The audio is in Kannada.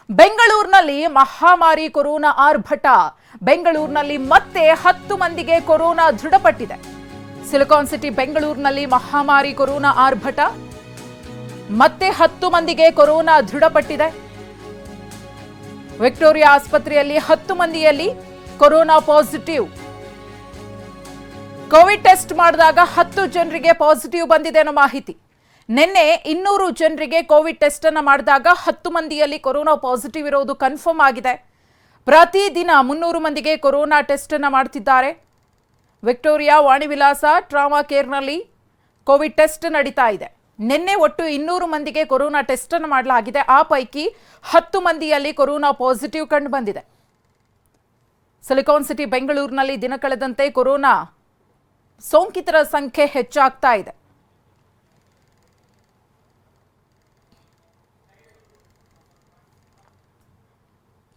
ಬೆಂಗಳೂರಿನಲ್ಲಿ ಮಹಾಮಾರಿ ಕೊರೋನಾ ಆರ್ಭಟ. ಬೆಂಗಳೂರಿನಲ್ಲಿ ಮತ್ತೆ 10 ಮಂದಿಗೆ ಕೊರೋನಾ ದೃಢಪಟ್ಟಿದೆ. ಸಿಲಿಕಾನ್ ಸಿಟಿ ಬೆಂಗಳೂರಿನಲ್ಲಿ ಮಹಾಮಾರಿ ಕೊರೋನಾ ಆರ್ಭಟ. ಮತ್ತೆ 10 ಮಂದಿಗೆ ಕೊರೋನಾ ದೃಢಪಟ್ಟಿದೆ. ವಿಕ್ಟೋರಿಯಾ ಆಸ್ಪತ್ರೆಯಲ್ಲಿ 10 ಮಂದಿಯಲ್ಲಿ ಕೊರೋನಾ ಪಾಸಿಟಿವ್. ಕೋವಿಡ್ ಟೆಸ್ಟ್ ಮಾಡಿದಾಗ 10 ಜನರಿಗೆ ಪಾಸಿಟಿವ್ ಬಂದಿದೆ ಅನ್ನೋ ಮಾಹಿತಿ. ನಿನ್ನೆ 200 ಜನರಿಗೆ ಕೋವಿಡ್ ಟೆಸ್ಟ್ ಅನ್ನು ಮಾಡಿದಾಗ 10 ಮಂದಿಯಲ್ಲಿ ಕೊರೋನಾ ಪಾಸಿಟಿವ್ ಇರೋದು ಕನ್ಫರ್ಮ್ ಆಗಿದೆ. ಪ್ರತಿದಿನ 300 ಮಂದಿಗೆ ಕೊರೋನಾ ಟೆಸ್ಟ್ ಅನ್ನು ಮಾಡ್ತಿದ್ದಾರೆ. ವಿಕ್ಟೋರಿಯಾ ವಾಣಿವಿಲಾಸ ಟ್ರಾಮಾ ಕೇರ್ನಲ್ಲಿ ಕೋವಿಡ್ ಟೆಸ್ಟ್ ನಡೀತಾ ಇದೆ. ನಿನ್ನೆ ಒಟ್ಟು 200 ಮಂದಿಗೆ ಕೊರೋನಾ ಟೆಸ್ಟ್ ಅನ್ನು ಮಾಡಲಾಗಿದೆ. ಆ ಪೈಕಿ 10 ಮಂದಿಯಲ್ಲಿ ಕೊರೋನಾ ಪಾಸಿಟಿವ್ ಕಂಡು ಬಂದಿದೆ. ಸಿಲಿಕಾನ್ ಸಿಟಿ ಬೆಂಗಳೂರಿನಲ್ಲಿ ದಿನ ಕಳೆದಂತೆ ಕೊರೋನಾ ಸೋಂಕಿತರ ಸಂಖ್ಯೆ ಹೆಚ್ಚಾಗ್ತಾ ಇದೆ.